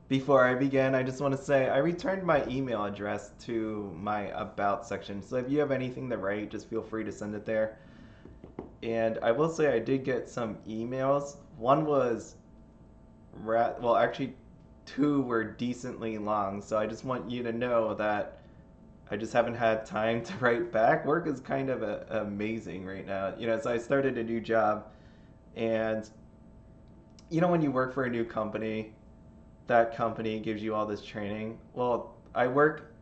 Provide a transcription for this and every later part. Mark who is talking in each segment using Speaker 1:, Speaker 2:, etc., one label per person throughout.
Speaker 1: Before I begin, I just want to say I returned my email address to my About section. So if you have anything to write, just feel free to send it there. And I will say I did get some emails. One was, well, actually, two were decently long. So I just want you to know that I just haven't had time to write back. Work is kind of amazing right now. So I started a new job, and when you work for a new company, that company gives you all this training. Well, I work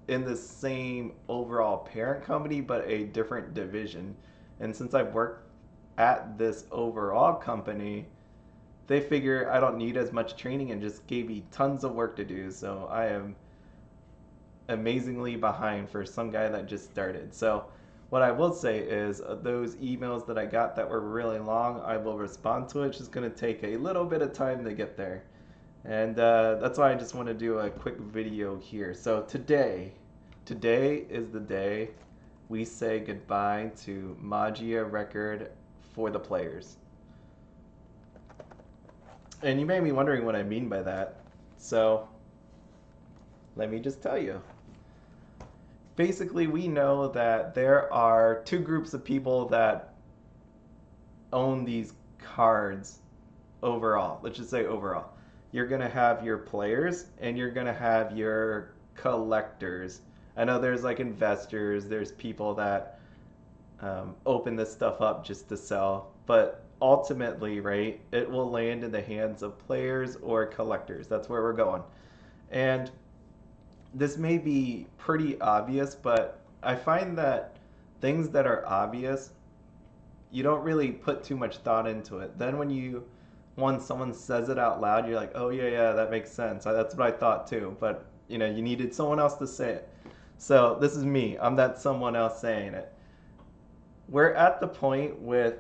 Speaker 1: in the same overall parent company, but a different division. And since I've worked at this overall company, they figure I don't need as much training and just gave me tons of work to do. So I am amazingly behind for some guy that just started. So what I will say is those emails that I got that were really long, I will respond to it. It's just going to take a little bit of time to get there. And that's why I just want to do a quick video here. So today is the day we say goodbye to Magia record for the players. And you may be wondering what I mean by that. So let me just tell you. Basically, we know that there are two groups of people that own these cards overall. Let's just say overall. You're going to have your players and you're going to have your collectors. I know there's like investors, there's people that open this stuff up just to sell, but ultimately, right, it will land in the hands of players or collectors. That's where we're going. And this may be pretty obvious, but I find that things that are obvious, you don't really put too much thought into it. Then when someone says it out loud, you're like, oh yeah, that makes sense. That's what I thought too. But you needed someone else to say it. So this is me. I'm that someone else saying it. We're at the point with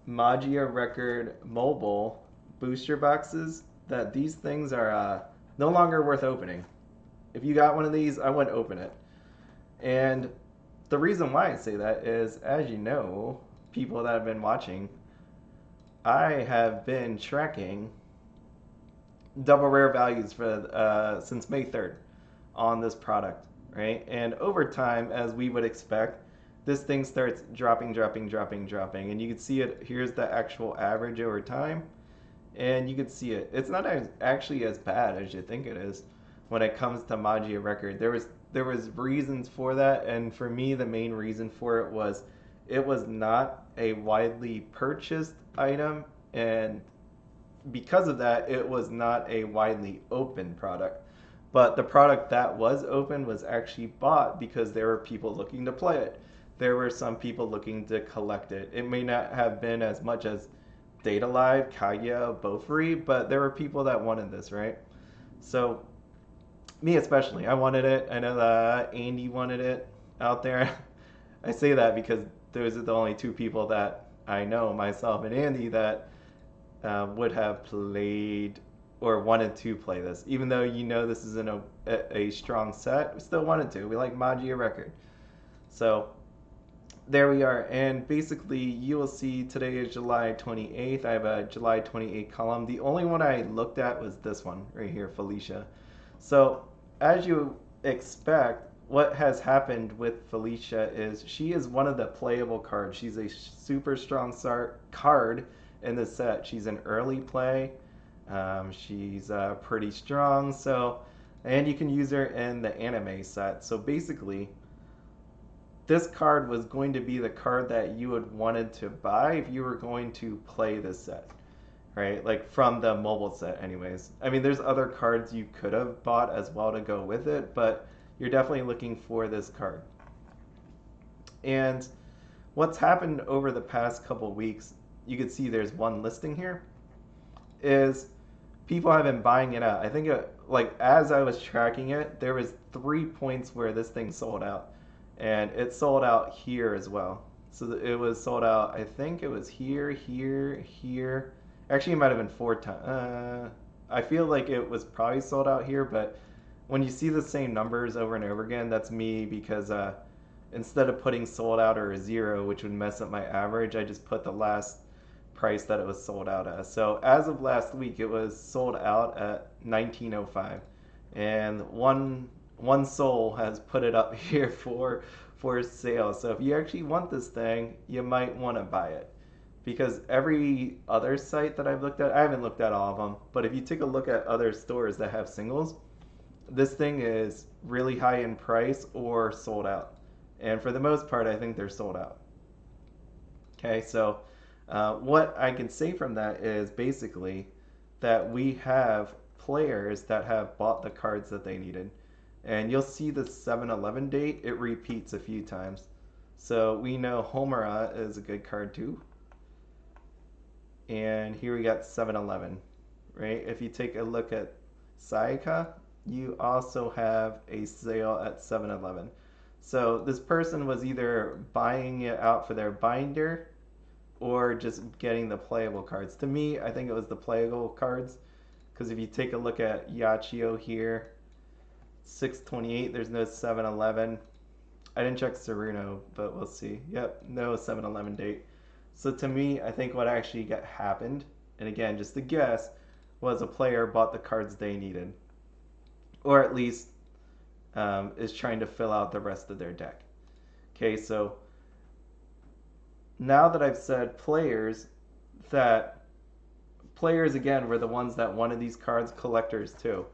Speaker 1: Magia Record Mobile booster boxes that these things are no longer worth opening. If you got one of these, I wouldn't open it. And the reason why I say that is, as you know, people that have been watching, I have been tracking double rare values for since May 3rd on this product, right? And over time, as we would expect, this thing starts dropping, and you can see it. Here's the actual average over time, and you can see it. It's not actually as bad as you think it is when it comes to Magia record. There was reasons for that, and for me, the main reason for it was not a widely purchased item, and because of that, it was not a widely open product. But the product that was open was actually bought because there were people looking to play it. There were some people looking to collect it. It may not have been as much as Data Live, Kaya, Bofree, but there were people that wanted this, right? So me especially, I wanted it. I know that Andy wanted it out there. I say that because those are the only two people that I know, myself and Andy, that would have played or wanted to play this. Even though this isn't a strong set, we still wanted to. We like Magia record. So there we are. And basically, you will see today is July 28th. I have a July 28th column. The only one I looked at was this one right here, Felicia. So as you expect, what has happened with Felicia is she is one of the playable cards. She's a super strong card in the set. She's an early play. She's pretty strong. And you can use her in the anime set. So basically, this card was going to be the card that you would wanted to buy if you were going to play this set, right? Like from the mobile set, anyways. I mean, there's other cards you could have bought as well to go with it, but you're definitely looking for this card. And what's happened over the past couple weeks, you can see there's one listing here, is people have been buying it out. I think as I was tracking it, there was 3 points where this thing sold out, and it sold out here as well. So it was sold out. I think it was here, here, here. Actually, it might have been 4 times. I feel like it was probably sold out here, but when you see the same numbers over and over again, that's me because instead of putting sold out or a 0, which would mess up my average, I just put the last price that it was sold out as. So as of last week, it was sold out at 1905, and one soul has put it up here for sale. So if you actually want this thing, you might want to buy it, because every other site that I've looked at, I haven't looked at all of them, but if you take a look at other stores that have singles, this thing is really high in price or sold out. And for the most part, I think they're sold out. Okay, so what I can say from that is basically that we have players that have bought the cards that they needed. And you'll see the 7-Eleven date, it repeats a few times. So we know Homura is a good card too. And here we got 7-Eleven, right? If you take a look at Sayaka, you also have a sale at 7-Eleven. So this person was either buying it out for their binder or just getting the playable cards. To me, I think it was the playable cards, because if you take a look at Yachio here, 628, there's no 7-Eleven. I didn't check Saruno, but we'll see. Yep, no 7-Eleven date. So to me, I think what actually happened, and again, just a guess, was a player bought the cards they needed, or at least is trying to fill out the rest of their deck. Okay, so now that I've said players, that players again were the ones that wanted these cards, collectors too.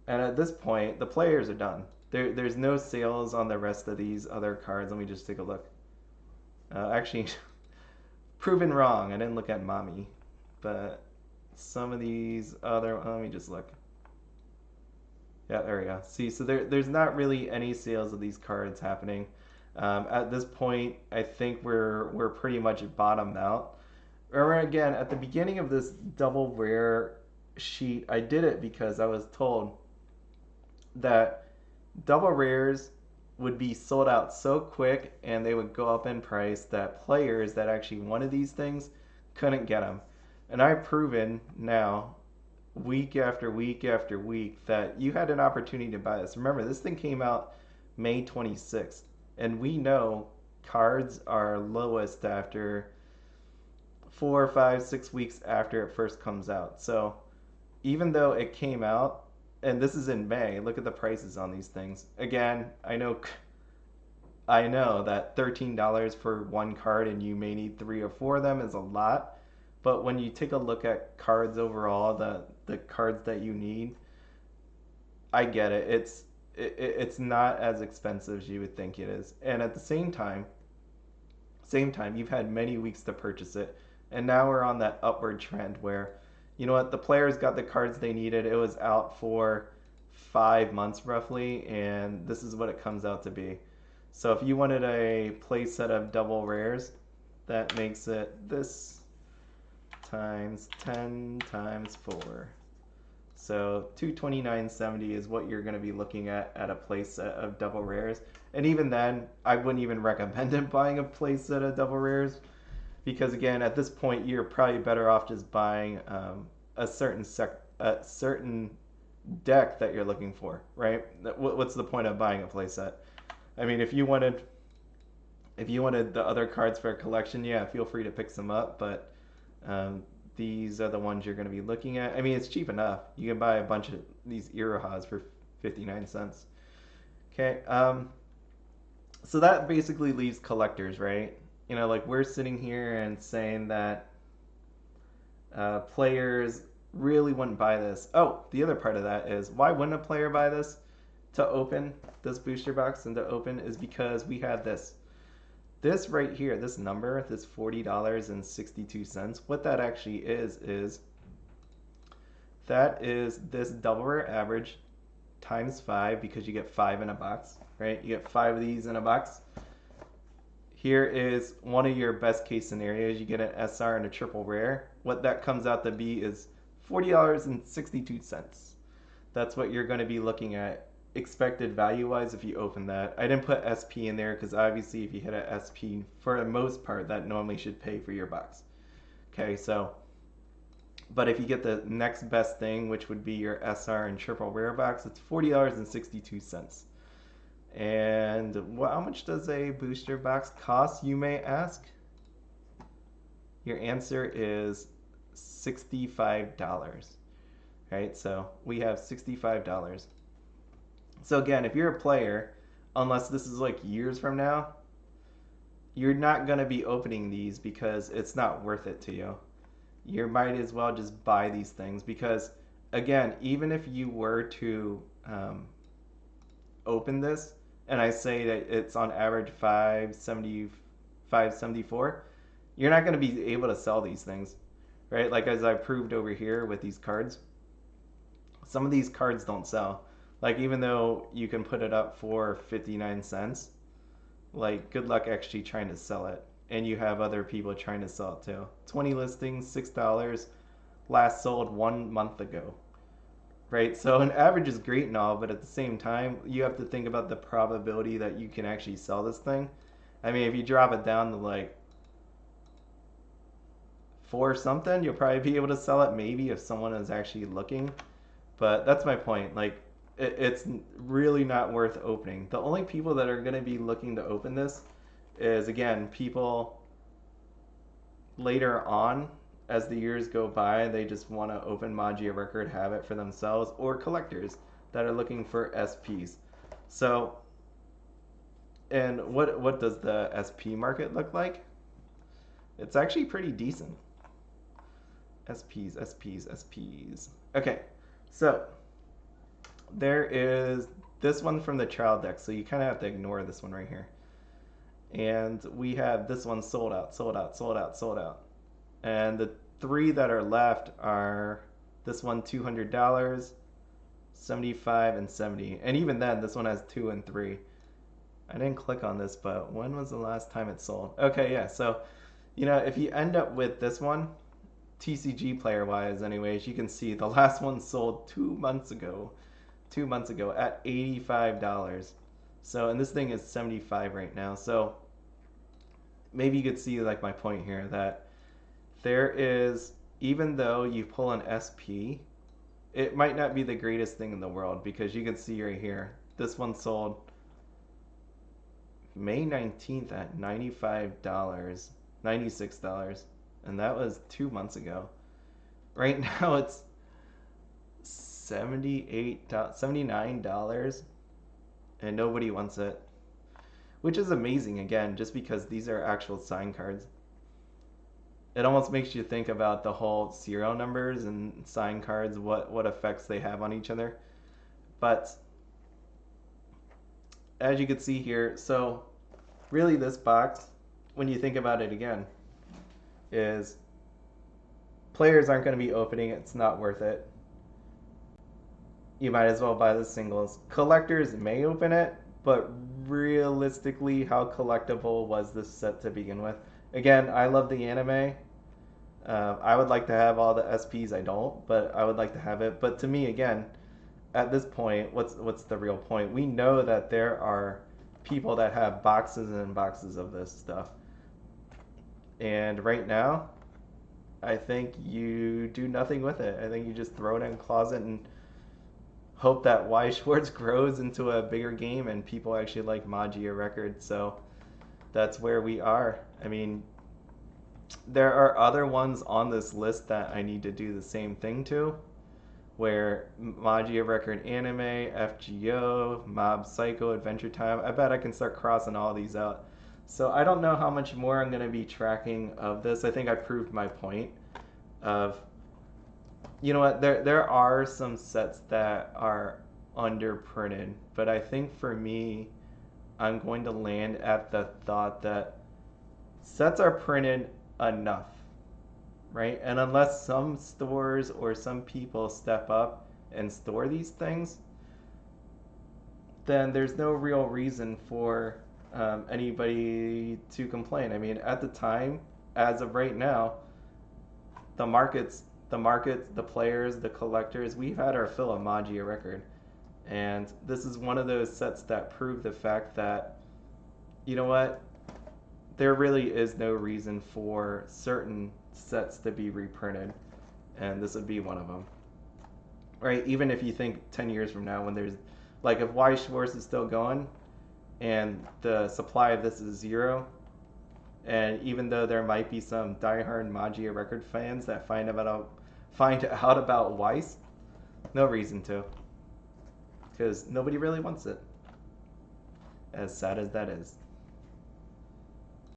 Speaker 1: And at this point, the players are done. There's no sales on the rest of these other cards. Let me just take a look. Actually, proven wrong. I didn't look at Mami, but some of these other. Let me just look. Yeah, there we go. See, so there's not really any sales of these cards happening. At this point, I think we're pretty much bottomed out. Remember, again, at the beginning of this double rare sheet, I did it because I was told that double rares would be sold out so quick and they would go up in price that players that actually wanted these things couldn't get them. And I've proven now, week after week after week, that you had an opportunity to buy this. Remember, this thing came out May 26th, and we know cards are lowest after 4, 5, 6 weeks after it first comes out. So even though it came out, and this is in May, look at the prices on these things. Again, I know that $13 for one card and you may need 3 or 4 of them is a lot. But when you take a look at cards overall, the cards that you need, I get it. It's not as expensive as you would think it is. And at the same time, you've had many weeks to purchase it. And now we're on that upward trend where, you know what, the players got the cards they needed. It was out for 5 months roughly, and this is what it comes out to be. So if you wanted a play set of double rares, that makes it this times 10 times 4. So 229.70 is what you're going to be looking at a play set of double rares. And even then, I wouldn't even recommend it buying a play set of double rares, because again, at this point, you're probably better off just buying a certain deck that you're looking for, right? What's the point of buying a playset? I mean, if you wanted the other cards for a collection, yeah, feel free to pick some up, but these are the ones you're going to be looking at. I mean, it's cheap enough. You can buy a bunch of these Irohas for 59 cents. Okay, so that basically leaves collectors, right? You know, like we're sitting here and saying that players really wouldn't buy this. Oh, the other part of that is, why wouldn't a player buy this to open this booster box and to open is because we had this. This right here, this number, this $40.62, what that actually is that is this double rare average times 5, because you get 5 in a box, right? You get 5 of these in a box. Here is one of your best case scenarios. You get an SR and a triple rare. What that comes out to be is $40.62. That's what you're going to be looking at expected value wise if you open that. I didn't put SP in there because obviously if you hit a SP, for the most part, that normally should pay for your box. Okay, so, but if you get the next best thing, which would be your SR and triple rare box, it's $40.62. And how much does a booster box cost, you may ask? Your answer is $65. Right? So we have $65. So again, if you're a player, unless this is like years from now, you're not going to be opening these because it's not worth it to you. You might as well just buy these things because, again, even if you were to open this, and I say that it's on average 570, 574, you're not going to be able to sell these things, right? Like as I proved over here with these cards, some of these cards don't sell. Like even though you can put it up for 59 cents, like good luck actually trying to sell it. And you have other people trying to sell it too. 20 listings, $6, last sold 1 month ago. Right? So an average is great and all, but at the same time, you have to think about the probability that you can actually sell this thing. I mean, if you drop it down to like four something, you'll probably be able to sell it maybe if someone is actually looking. But that's my point. Like, it's really not worth opening. The only people that are going to be looking to open this is, again, people later on as the years go by, they just want to open Magia record, have it for themselves, or collectors that are looking for SPs. So, and what does the SP market look like? It's actually pretty decent. SPs. Okay, so there is this one from the trial deck, so you kind of have to ignore this one right here. And we have this one sold out, sold out, sold out, sold out. And the three that are left are this one $200, 75 and 70. And even then, this one has 2 and 3. I didn't click on this, but when was the last time it sold? Okay, yeah. So, you know, if you end up with this one, TCG player wise, anyways, you can see the last one sold 2 months ago. 2 months ago at $85. So, and this thing is 75 right now. So, maybe you could see like my point here that there is, even though you pull an SP, it might not be the greatest thing in the world because you can see right here, this one sold May 19th at $95, $96, and that was 2 months ago. Right now it's $79, and nobody wants it, which is amazing, again, just because these are actual sign cards. It almost makes you think about the whole serial numbers and sign cards, what effects they have on each other. But as you can see here, so really this box, when you think about it again, is players aren't going to be opening it. It's not worth it. You might as well buy the singles. Collectors may open it, but realistically, how collectible was this set to begin with? Again, I love the anime. I would like to have all the SPs. I don't, but I would like to have it. But to me, again, at this point, what's the real point? We know that there are people that have boxes and boxes of this stuff. And right now, I think you do nothing with it. I think you just throw it in a closet and hope that Weiss Schwarz grows into a bigger game and people actually like Magia records. So that's where we are. I mean, there are other ones on this list that I need to do the same thing to, where Magia record anime, FGO, Mob Psycho, Adventure Time. I bet I can start crossing all these out. So I don't know how much more I'm going to be tracking of this. I think I proved my point of, you know what, there are some sets that are underprinted, but I think for me, I'm going to land at the thought that sets are printed enough, right? And unless some stores or some people step up and store these things, then there's no real reason for anybody to complain. I mean, at the time, as of right now, the markets, the players, the collectors, we've had our fill of Magia record. And this is one of those sets that prove the fact that, you know what, there really is no reason for certain sets to be reprinted. And this would be one of them. Right? Even if you think 10 years from now when there's, like if Weiss Schwarz is still going and the supply of this is 0, And even though there might be some diehard Magia record fans that find out about Weiss, no reason to, because nobody really wants it. As sad as that is.